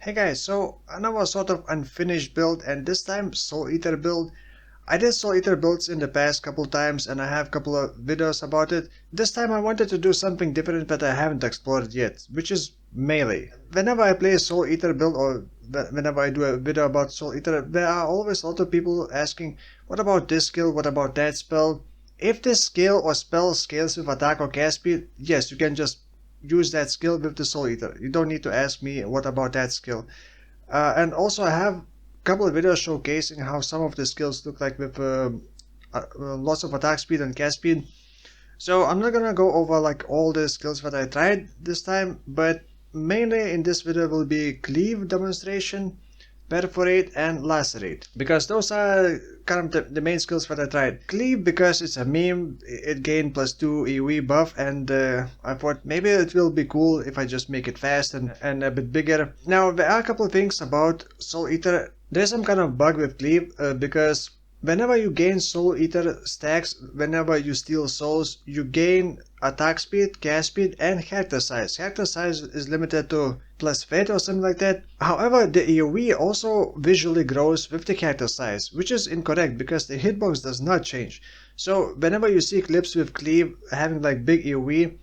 Hey guys, so another sort of unfinished build, and this time Soul Eater build. I did Soul Eater builds in the past couple times and I have a couple of videos about it. This time I wanted to do something different that I haven't explored yet, which is melee. Whenever I play a Soul Eater build or whenever I do a video about Soul Eater, there are always a lot of people asking, what about this skill, what about that spell? If this skill or spell scales with attack or cast speed, yes, you can just use that skill with the Soul Eater. You don't need to ask me what about that skill. And also I have a couple of videos showcasing how some of the skills look like with lots of attack speed and cast speed. So I'm not gonna go over like all the skills that I tried this time, but mainly in this video will be Cleave demonstration, Perforate and Lacerate, because those are kind of the main skills that I tried. Cleave because it's a meme, it gained +2 AoE buff, and I thought maybe it will be cool if I just make it fast and a bit bigger. Now there are a couple of things about Soul Eater. There's some kind of bug with Cleave because whenever you gain Soul Eater stacks, whenever you steal souls, you gain attack speed, cast speed and character size. Character size is limited to +30 or something like that. However, the AoE also visually grows with the character size, which is incorrect because the hitbox does not change. So whenever you see clips with Cleave having like big AoE,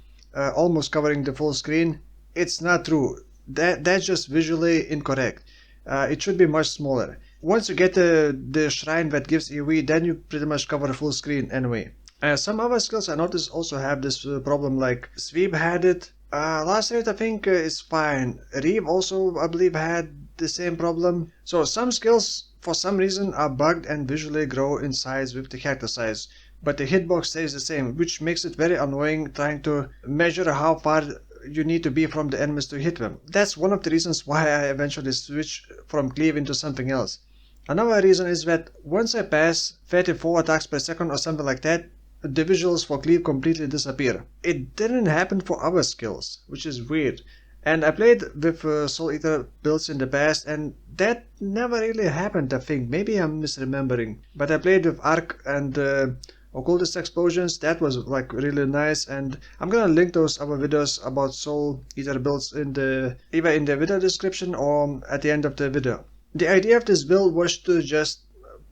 almost covering the full screen, it's not true. That's just visually incorrect. It should be much smaller. Once you get the shrine that gives AoE, then you pretty much cover the full screen anyway. Some other skills I noticed also have this problem, like Sweep had it. Lacerate I think is fine. Reeve also I believe had the same problem. So some skills for some reason are bugged and visually grow in size with the character size, but the hitbox stays the same, which makes it very annoying trying to measure how far you need to be from the enemies to hit them. That's one of the reasons why I eventually switched from Cleave into something else. Another reason is that once I pass 34 attacks per second or something like that, the visuals for Cleave completely disappear. It didn't happen for other skills, which is weird. And I played with Soul Eater builds in the past and that never really happened, I think. Maybe I'm misremembering. But I played with Arc and Occultist Explosions. That was like really nice, and I'm gonna link those other videos about Soul Eater builds either in the video description or at the end of the video. The idea of this build was to just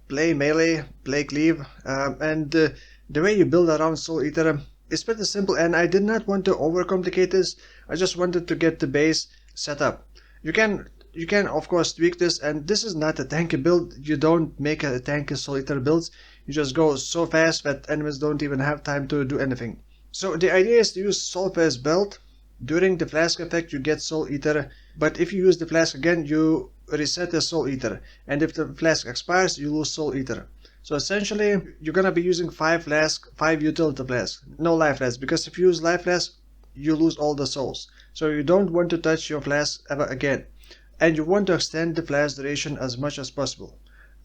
play melee, play Cleave, and the way you build around Soul Eater is pretty simple, and I did not want to overcomplicate this. I just wanted to get the base set up. You can of course tweak this, and this is not a tanky build. You don't make a tanky Soul Eater builds. You just go so fast that enemies don't even have time to do anything. So the idea is to use Soulthirst belt. During the flask effect you get Soul Eater, but if you use the flask again you reset the Soul Eater, and if the flask expires you lose Soul Eater. So essentially you're gonna be using 5 utility flasks, no life flasks, because if you use life flasks you lose all the souls. So you don't want to touch your flask ever again, and you want to extend the flask duration as much as possible.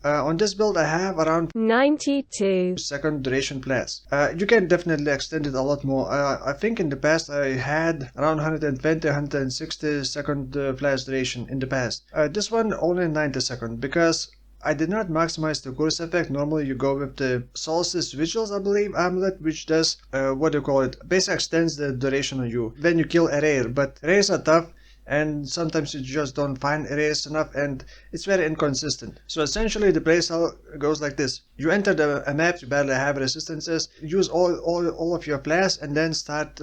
On this build I have around 92 second duration flask. You can definitely extend it a lot more. I think in the past I had around 120-160 second flask duration in the past. This one only 90 second because I did not maximize the curse effect. Normally you go with the Solstice Vigils, I believe, amulet, which does basically extends the duration on you when you kill a rare, but rares are tough and sometimes you just don't find rares enough and it's very inconsistent. So essentially the playstyle goes like this. You enter a map, you barely have resistances, use all of your flasks and then start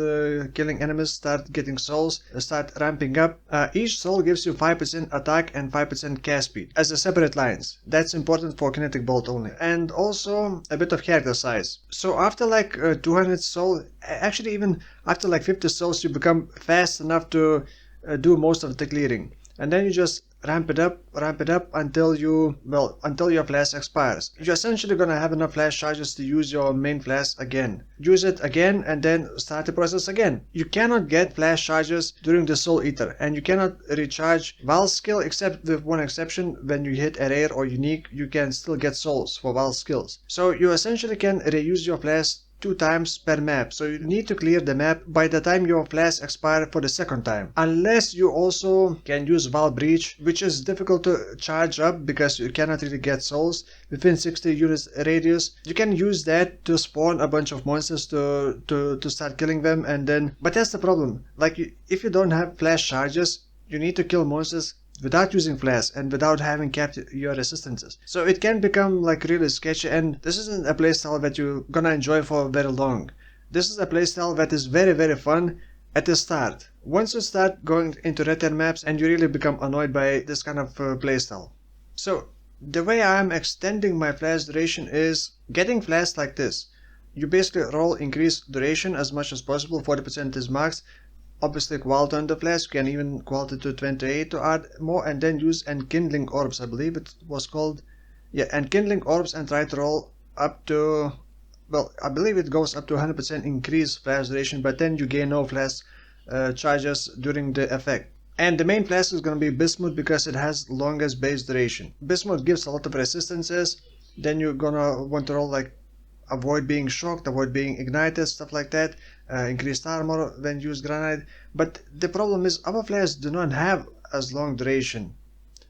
killing enemies, start getting souls, start ramping up. Each soul gives you 5% attack and 5% cast speed as a separate lines. That's important for kinetic bolt only. And also a bit of character size. So after like 200 souls, actually even after like 50 souls, you become fast enough to do most of the clearing, and then you just ramp it up until your flask expires. You're essentially gonna have enough flash charges to use your main flask again. Use it again and then start the process again. You cannot get flash charges during the Soul Eater, and you cannot recharge Val's skill except with one exception. When you hit a rare or unique, you can still get souls for Val's skills. So you essentially can reuse your flask 2 times per map, so you need to clear the map by the time your flasks expire for the second time. Unless you also can use Val Breach, which is difficult to charge up because you cannot really get souls within 60 units radius. You can use that to spawn a bunch of monsters to start killing them, and then, but that's the problem. Like if you don't have flash charges, you need to kill monsters without using flask and without having capped your resistances. So it can become like really sketchy, and this isn't a playstyle that you're gonna enjoy for very long. This is a playstyle that is very fun at the start. Once you start going into red maps and you really become annoyed by this kind of playstyle. So the way I'm extending my flash duration is getting flash like this. You basically roll increase duration as much as possible, 40% is max. Obviously quality on the flash, you can even quality to 28 to add more, and then use enkindling orbs, I believe it was called. Yeah, enkindling orbs, and try to roll up to, well, I believe it goes up to 100% increase flash duration, but then you gain no flash charges during the effect. And the main flash is going to be Bismuth because it has longest base duration. Bismuth gives a lot of resistances, then you're gonna want to roll like avoid being shocked, avoid being ignited, stuff like that, increased armor when use granite. But the problem is our flasks do not have as long duration,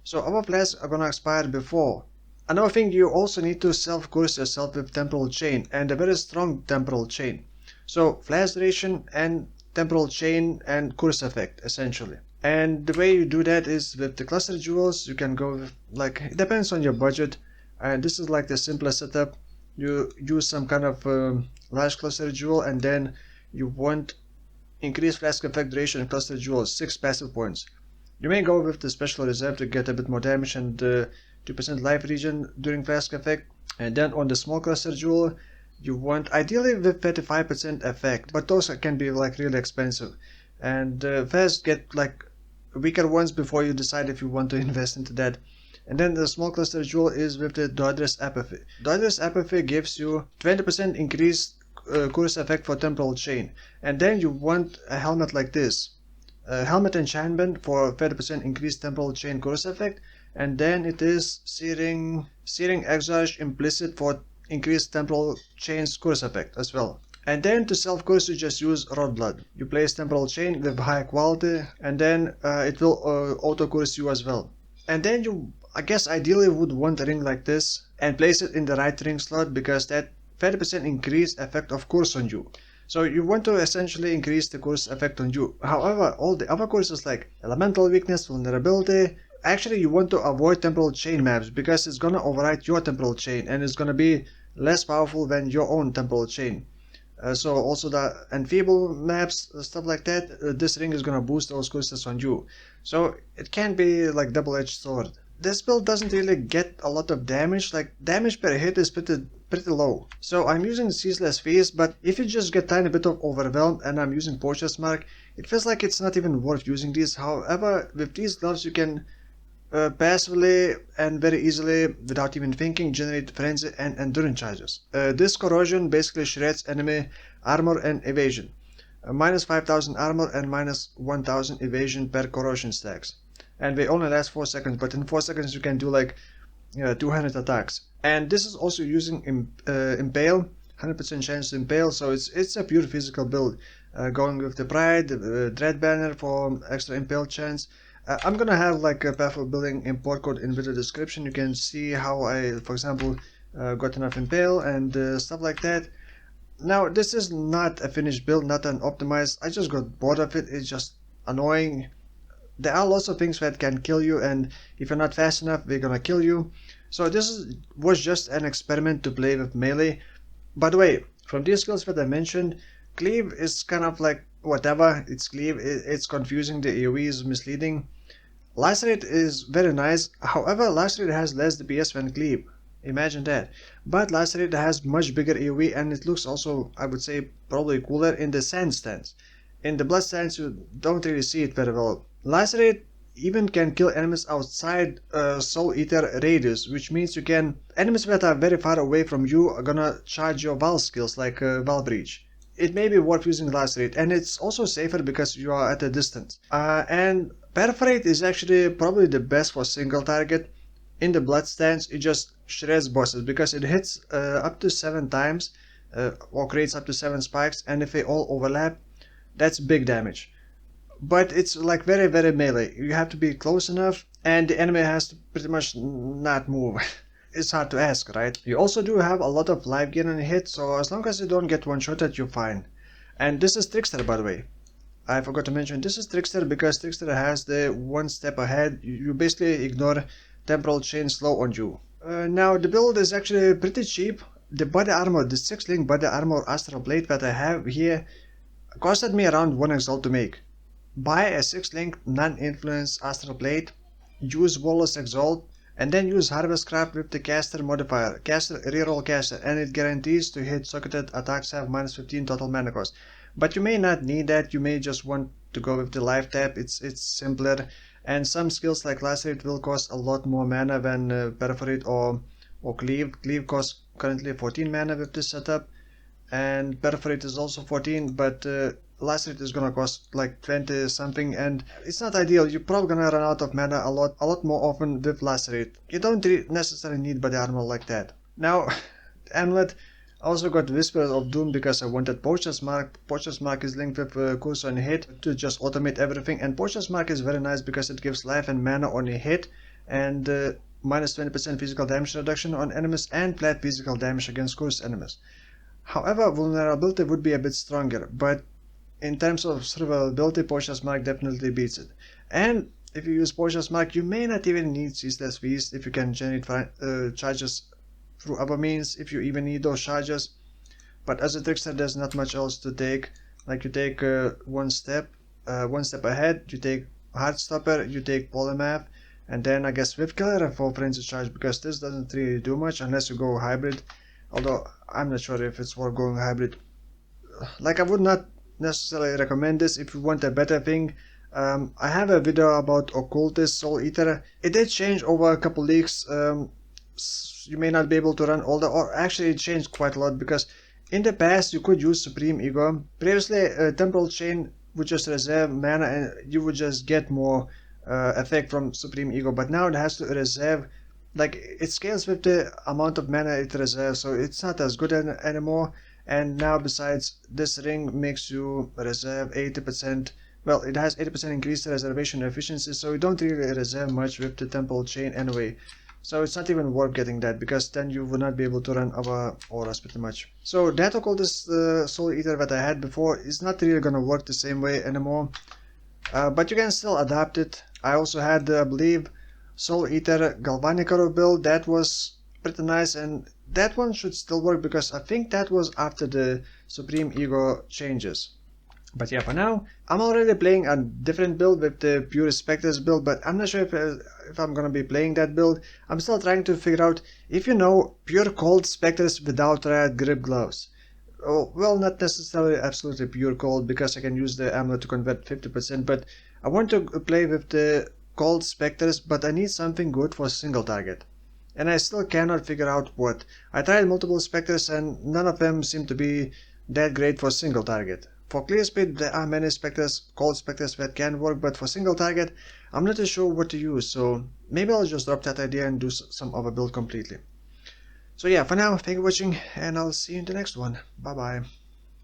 so our flasks are gonna expire before. Another thing, you also need to self-curse yourself with temporal chain, and a very strong temporal chain. So flash duration and temporal chain and curse effect essentially. And the way you do that is with the cluster jewels. You can go with, like, it depends on your budget, and this is like the simplest setup. You use some kind of large cluster jewel, and then you want increased flask effect duration and cluster jewels, 6 passive points. You may go with the special reserve to get a bit more damage and 2% life regen during flask effect. And then on the small cluster jewel, you want ideally with 35% effect, but those can be like really expensive. And first get like weaker ones before you decide if you want to invest into that. And then the small cluster jewel is with the Daedalus Apathy. Daedalus Apathy gives you 20% increased curse effect for temporal chain. And then you want a helmet like this. Helmet enchantment for 30% increased temporal chain curse effect. And then it is Searing Exile implicit for increased temporal chain's curse effect as well. And then to self-curse you just use Rotblood. You place temporal chain with high quality, and then it will auto-curse you as well. And then you, I guess, ideally would want a ring like this and place it in the right ring slot, because that 30% increased effect of curse on you. So you want to essentially increase the curse effect on you. However, all the other curses like elemental weakness, vulnerability, actually you want to avoid temporal chain maps, because it's gonna override your temporal chain and it's gonna be less powerful than your own temporal chain. So also the enfeeble maps, stuff like that, this ring is gonna boost those curses on you. So it can be like double-edged sword. This build doesn't really get a lot of damage, like damage per hit is pretty low. So I'm using Ceaseless Feast, but if you just get tiny bit of overwhelmed and I'm using Poacher's Mark, it feels like it's not even worth using these. However, with these gloves you can passively and very easily, without even thinking, generate frenzy and endurance charges. This corrosion basically shreds enemy armor and evasion. Minus 5000 armor and minus 1000 evasion per corrosion stacks. And they only last 4 seconds, but in 4 seconds you can do like 200 attacks. And this is also using Impale, 100% chance to Impale, so it's a pure physical build. Going with the Pride, Dread Banner for extra Impale chance. I'm gonna have like a Perforate building import code in video description. You can see how I, for example, got enough Impale and stuff like that. Now this is not a finished build, not an optimized. I just got bored of it. It's just annoying. There are lots of things that can kill you, and if you're not fast enough, they're gonna kill you. So this was just an experiment to play with melee. By the way, from these skills that I mentioned, Cleave is kind of like whatever. It's Cleave. It's confusing. The AoE is misleading. Lacerate is very nice. However, Lacerate has less DPS than Cleave. Imagine that. But Lacerate has much bigger AoE, and it looks also, I would say, probably cooler in the sand stance. In the blood stance you don't really see it very well. Lacerate even can kill enemies outside Soul Eater radius, which means you can, enemies that are very far away from you are gonna charge your Val skills like Val Breach. It may be worth using Lacerate, and it's also safer because you are at a distance. And Perforate is actually probably the best for single target. In the blood stance it just shreds bosses because it hits up to 7 times or creates up to 7 spikes, and if they all overlap, that's big damage. But it's like very melee. You have to be close enough and the enemy has to pretty much not move. It's hard to ask, right? You also do have a lot of life gain on a hit, so as long as you don't get one-shotted, you're fine. And this is Trickster, by the way. I forgot to mention, this is Trickster because Trickster has the one step ahead. You basically ignore temporal chain slow on you. Now the build is actually pretty cheap. The body armor, the 6-link body armor Astral Blade that I have here costed me around 1 Exile to make. Buy a 6-link non-influence Astral Blade, use Warless Exalt, and then use Harvest Craft with the caster modifier, reroll caster, and it guarantees to hit socketed attacks have minus 15 total mana cost. But you may not need that, you may just want to go with the life tap, it's simpler, and some skills like Lacerate will cost a lot more mana than Perforate or Cleave. Cleave costs currently 14 mana with this setup, and Perforate is also 14, but Lacerate is gonna cost like 20 something, and it's not ideal. You're probably gonna run out of mana a lot more often with Lacerate. You don't necessarily need body armor like that. Now, Amulet also got Whispers of Doom because I wanted Poacher's Mark. Poacher's Mark is linked with Curse on hit to just automate everything, and Poacher's Mark is very nice because it gives life and mana on a hit, and minus 20% physical damage reduction on enemies, and flat physical damage against cursed enemies. However, vulnerability would be a bit stronger, but in terms of survivability, Poacher's Mark definitely beats it. And if you use Poacher's Mark, you may not even need Ceaseless Feast if you can generate charges through other means, if you even need those charges. But as a Trickster, there's not much else to take. Like you take one step ahead, you take Heartstopper, you take Polymath, and then I guess Swift Killer and 4 Frenzy Charge, because this doesn't really do much unless you go hybrid. Although I'm not sure if it's worth going hybrid. Like, I would not necessarily recommend this if you want a better thing. I have a video about Occultist Soul Eater. It did change over a couple leaks. You may not be able to run all the, or actually it changed quite a lot, because in the past you could use Supreme Ego. Previously Temporal Chain would just reserve mana and you would just get more effect from Supreme Ego, but now it has to reserve, like, it scales with the amount of mana it reserves, so it's not as good anymore. And now besides, this ring makes you reserve 80%, well, it has 80% increased reservation efficiency, so you don't really reserve much with the Temporal Chain anyway. So it's not even worth getting that, because then you would not be able to run other auras pretty much. So that Occultist Soul Eater that I had before is not really gonna work the same way anymore, but you can still adapt it. I also had, I believe, Soul Eater Galvanic Arrow build. That was pretty nice, and that one should still work because I think that was after the Supreme Ego changes. But yeah, for now, I'm already playing a different build with the Pure Spectres build, but I'm not sure if I'm gonna be playing that build. I'm still trying to figure out if you know Pure Cold Spectres without Riot Grip Gloves. Oh, well, not necessarily absolutely pure cold, because I can use the amulet to convert 50%, but I want to play with the Cold Spectres, but I need something good for single target. And I still cannot figure out what. I tried multiple Spectres and none of them seem to be that great for single target. For clear speed, there are many Spectres, Cold Spectres that can work, but for single target, I'm not too sure what to use, so maybe I'll just drop that idea and do some other build completely. So yeah, for now, thank you for watching, and I'll see you in the next one. Bye bye.